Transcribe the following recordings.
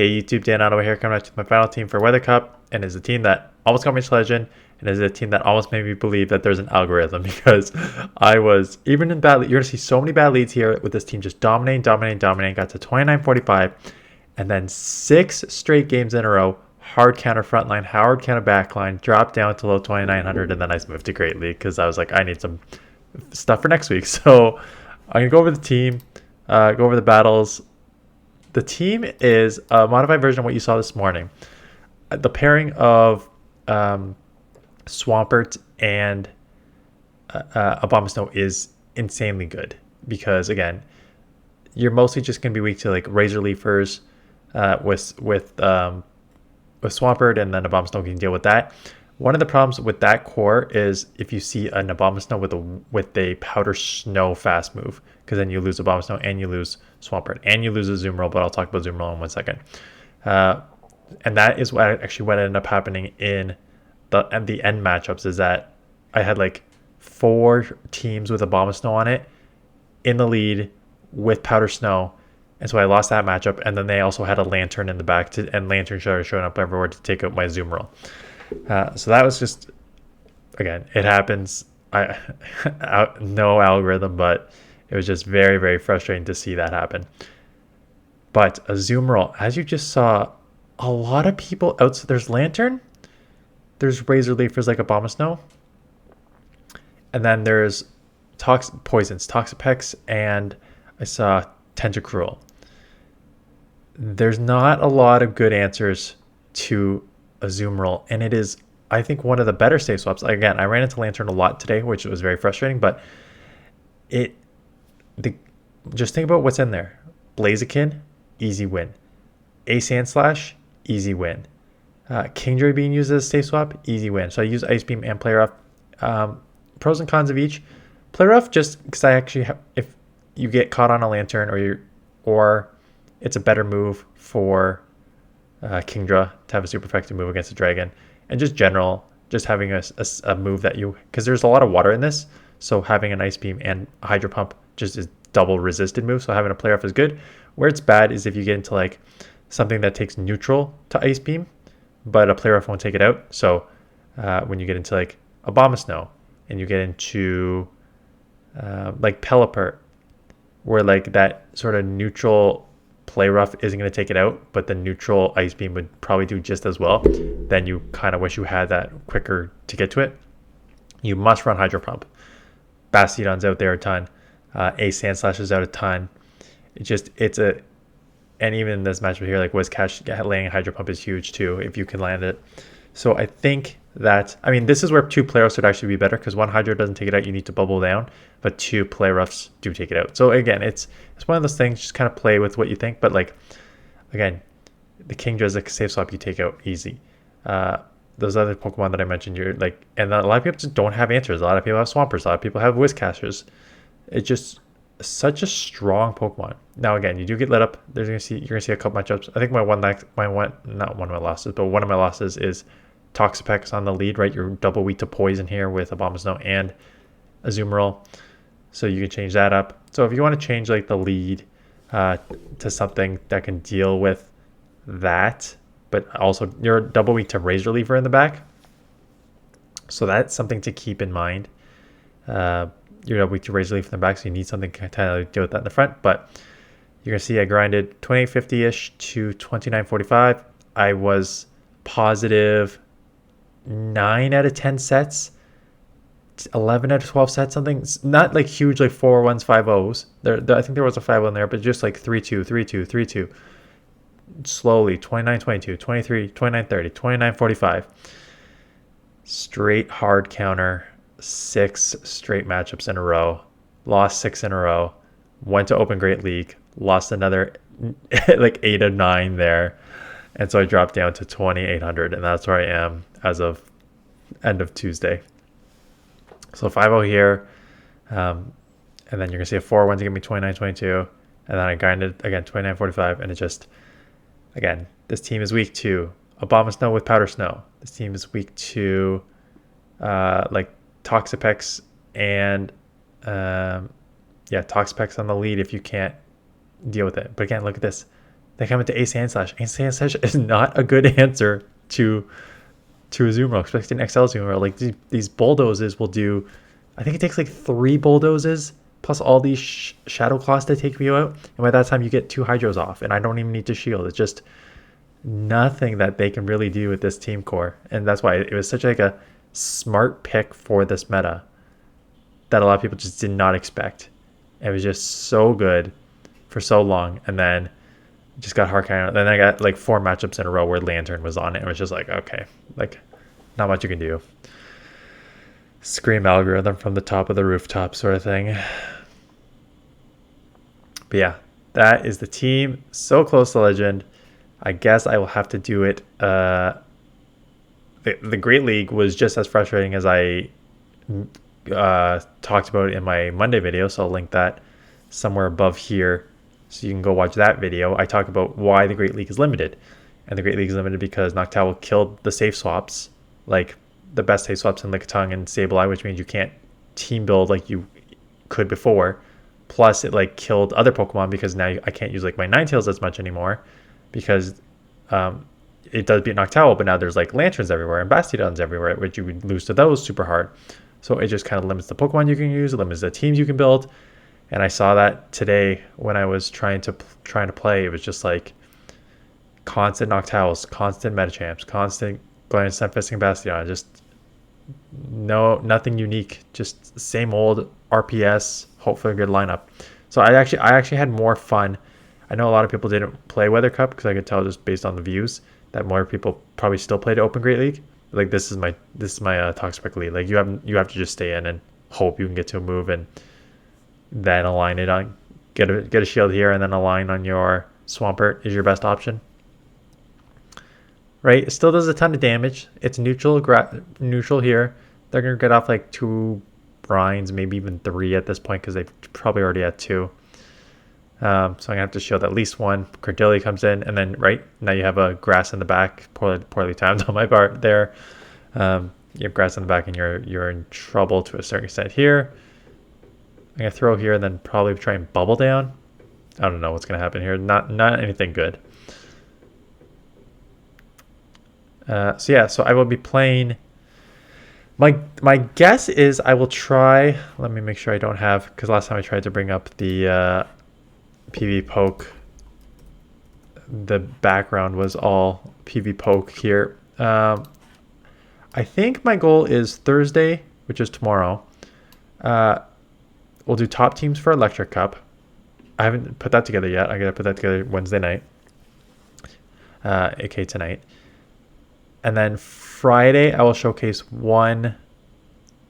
Hey YouTube, Dan Ottawa here, coming out to my final team for Weather Cup, and is a team that almost got me to Legend, and is a team that almost made me believe that there's an algorithm because I was, even in bad, you're going to see so many bad leads here with this team just dominating, got to 29-45, and then 6 straight games in a row, hard counter front line, hard counter back line, dropped down to low 2900, and then I moved to Great League because I was like, I need some stuff for next week. So I'm going to go over the team, go over the battles. The team is a modified version of what you saw this morning. The pairing of Swampert and abomasnow is insanely good because, again, you're mostly just going to be weak to like Razor Leafers with Swampert, and then abomasnow can deal with that. One of the problems with that core is if you see an abomasnow with a powder snow fast move, because then you lose abomasnow and you lose Swampert and you lose Azumarill, but I'll talk about Azumarill in 1 second. And that is what ended up happening in the end matchups, is that I had like 4 teams with abomasnow on it in the lead with powder snow, and so I lost that matchup. And then they also had a lantern in the back, and lantern started showing up everywhere to take out my Azumarill. So that was just, again, it happens. No algorithm, but it was just very, very frustrating to see that happen. But Azumarill, as you just saw, a lot of people out. So there's Lantern, there's Razor Leafers like abomasnow, and then there's poisons, Toxapex, and I saw Tentacruel. There's not a lot of good answers to Azumarill, and it is, I think, one of the better safe swaps. Again, I ran into Lantern a lot today, which was very frustrating, but just think about what's in there. Blaziken, easy win. Sandslash, easy win. Kingdra being used as a safe swap, easy win. So I use Ice Beam and Play Rough. Pros and cons of each. Play Rough, just because I actually have, if you get caught on a Lantern, or it's a better move for Kingdra to have a super effective move against a dragon, and just just having a move that because there's a lot of water in this, so having an Ice Beam and a Hydro Pump just is double resisted move, so having a Play Rough is good. Where it's bad is if you get into like something that takes neutral to Ice Beam, but a Play Rough won't take it out. So when you get into like abomasnow, and you get into like Pelipper, where like that sort of neutral Play Rough isn't going to take it out, but the neutral Ice Beam would probably do just as well, then you kind of wish you had that quicker to get to it. You must run Hydro Pump. Bastiodon's out there a ton. Sandslash is out a ton. And even in this matchup here, like Whiscash laying a Hydro Pump is huge too, if you can land it. So I think that, I mean, this is where 2 Play Roughs would actually be better, because 1 Hydro doesn't take it out, you need to bubble down, but 2 Play Roughs do take it out. So again, it's one of those things, just kind of play with what you think, but like, again, the Kingdra is a safe swap you take out easy. Those other Pokemon that I mentioned, you're like, and a lot of people just don't have answers. A lot of people have Swampers, a lot of people have Whiscashers. It's just such a strong Pokemon. Now again, you do get lit up. You're gonna see a couple matchups. I think one of my losses is Toxapex on the lead, right? You're double weak to poison here with abomasnow and Azumarill, so you can change that up. So if you want to change like the lead to something that can deal with that, but also you're double weak to Razor Leafer in the back, so that's something to keep in mind. You're double weak to Razor Leaf in the back, so you need something to kind of deal with that in the front. But you're gonna see I grinded 2850-ish to 2945. I was positive 9 out of 10 sets, 11 out of 12 sets, something not like huge, like 4-1s, 5-0s. I think there was a 5-0 in there, but just like 3-2, 3-2, 3-2. Slowly, 29-22, 23, 29-30, 29-45. Straight hard counter, 6 straight matchups in a row. Lost 6 in a row. Went to Open Great League. Lost another like 8 of 9 there. And so I dropped down to 2,800, and that's where I am as of end of Tuesday. So 5-0 here, and then you're gonna see a 4-1 to give me 29-22, and then I grinded again 29-45, and it just, again, this team is weak to abomasnow with powder snow. This team is weak to like Toxapex and Toxapex on the lead if you can't deal with it. But again, look at this. They come into Ace Sandslash. Ace Sandslash is not a good answer to Azumarill, especially an XL Azumarill. Like these bulldozes will do, I think it takes like 3 bulldozes plus all these shadow claws to take you out, and by that time you get 2 hydros off, and I don't even need to shield. It's just nothing that they can really do with this team core, and that's why it was such like a smart pick for this meta that a lot of people just did not expect. It was just so good for so long, and then just got hard kind of. Then I got like 4 matchups in a row where Lantern was on it. It was just like, okay, like not much you can do. Scream algorithm from the top of the rooftop sort of thing. But yeah, that is the team. So close to Legend. I guess I will have to do it. The Great League was just as frustrating as I talked about in my Monday video, so I'll link that somewhere above here so you can go watch that video. I talk about why the Great League is limited, and the Great League is limited because Noctowl killed the safe swaps, like the best safe swaps in Lickitung and Sableye, which means you can't team build like you could before. Plus it like killed other Pokemon because now I can't use like my Ninetales as much anymore because it does beat Noctowl, but now there's like Lanterns everywhere and Bastiodons everywhere, which you would lose to those super hard. So it just kind of limits the Pokemon you can use, it limits the teams you can build. And I saw that today when I was trying to play. It was just like constant Noctowls, constant Metachamps, constant Galarian, Stunfisk, and Bastiodon. Just nothing unique. Just same old RPS. Hopefully a good lineup. So I actually had more fun. I know a lot of people didn't play Weather Cup because I could tell just based on the views that more people probably still played Open Great League. Like this is my Toxic League. Like you have to just stay in and hope you can get to a move and then align it on get a shield here and then align on your Swampert is your best option. Right? It still does a ton of damage. It's neutral here. They're gonna get off like 2 brines, maybe even 3 at this point because they've probably already had 2. So I'm gonna have to shield at least 1. Cordilli comes in, and then right now you have a grass in the back. Poorly timed on my part there. You have grass in the back, and you're in trouble to a certain extent here. I'm gonna throw here, and then probably try and bubble down. I don't know what's gonna happen here. Not anything good. So yeah, so I will be playing. My guess is I will try. Let me make sure I don't have, because last time I tried to bring up the PV Poke, the background was all PV Poke here. I think my goal is Thursday, which is tomorrow. We'll do top teams for Electric Cup. I haven't put that together yet. I gotta put that together Wednesday night, aka tonight. And then Friday, I will showcase 1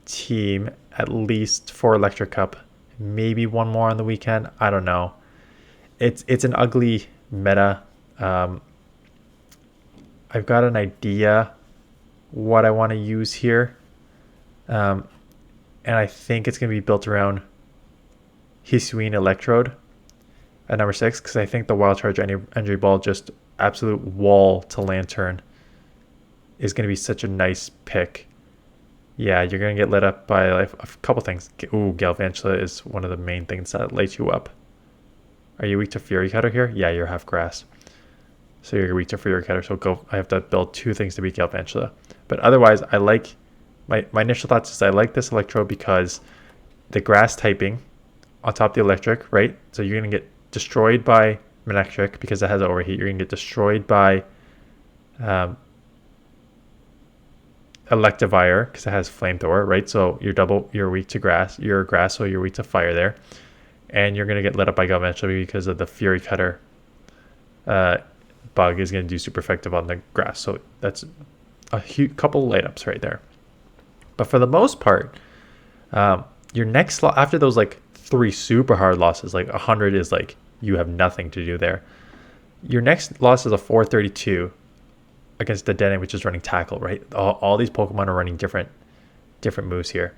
team at least for Electric Cup. Maybe 1 more on the weekend. I don't know. It's an ugly meta. I've got an idea what I want to use here. And I think it's going to be built around Hisuian Electrode at number 6, because I think the Wild Charge Energy Ball, just absolute wall to Lantern, is going to be such a nice pick. Yeah, you're going to get lit up by like a couple things. Ooh, Galvantula is one of the main things that lights you up. Are you weak to Fury Cutter here? Yeah, you're half grass. So you're weak to Fury Cutter. So I have to build 2 things to beat Galvantula. But otherwise, I like, my initial thoughts is I like this Electrode because the grass typing on top of the electric, right? So you're going to get destroyed by Manectric because it has overheat. You're going to get destroyed by Electivire because it has Flamethrower, right? So you're weak to grass. You're grass, so you're weak to fire there. And you're going to get lit up by Galvantula because of the Fury Cutter bug is going to do super effective on the grass. So that's a couple light ups right there. But for the most part, your next after those like 3 super hard losses, like 100 is like you have nothing to do there. Your next loss is a 432 against the Dene, which is running Tackle, right? All these Pokemon are running different moves here.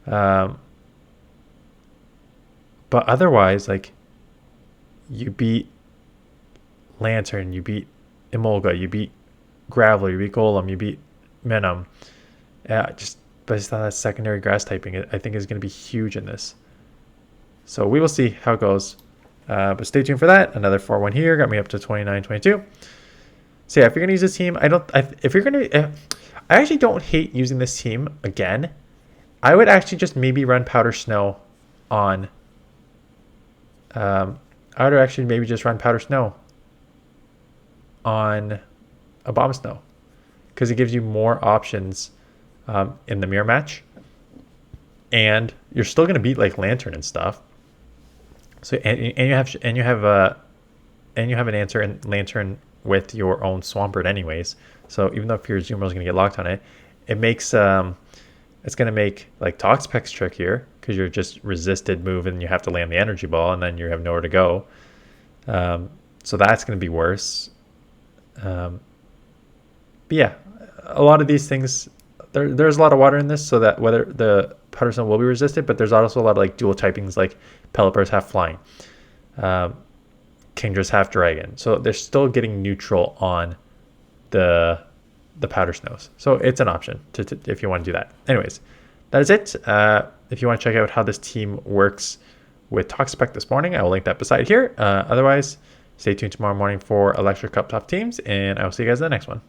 But otherwise, like, you beat Lantern, you beat Emolga, you beat Graveler, you beat Golem, you beat Minim. Just based on that secondary grass typing, I think is going to be huge in this. So we will see how it goes. But stay tuned for that. Another 4-1 here got me up to 29-22. So yeah, if you're gonna use this team, I actually don't hate using this team again. I would actually just maybe run Powder Snow on. I would actually maybe just run Powder Snow on abomasnow, because it gives you more options in the mirror match, and you're still gonna beat like Lantern and stuff. So and you have an answer in Lantern with your own Swampert anyways. So even though if your Azumarill is gonna get locked on it, it makes it's gonna make like Toxapex trickier because you're just resisted move and you have to land the energy ball and then you have nowhere to go. So that's gonna be worse. But yeah, a lot of these things, there's a lot of water in this, so that whether the Powder Snow will be resisted, but there's also a lot of like dual typings, like Pelipper's half flying, Kingdra's half dragon, so they're still getting neutral on the Powder Snows. So it's an option to if you want to do that. Anyways, that is it. If you want to check out how this team works with Toxapex this morning, I will link that beside here. Otherwise, stay tuned tomorrow morning for Electric Cup Top Teams, and I will see you guys in the next one.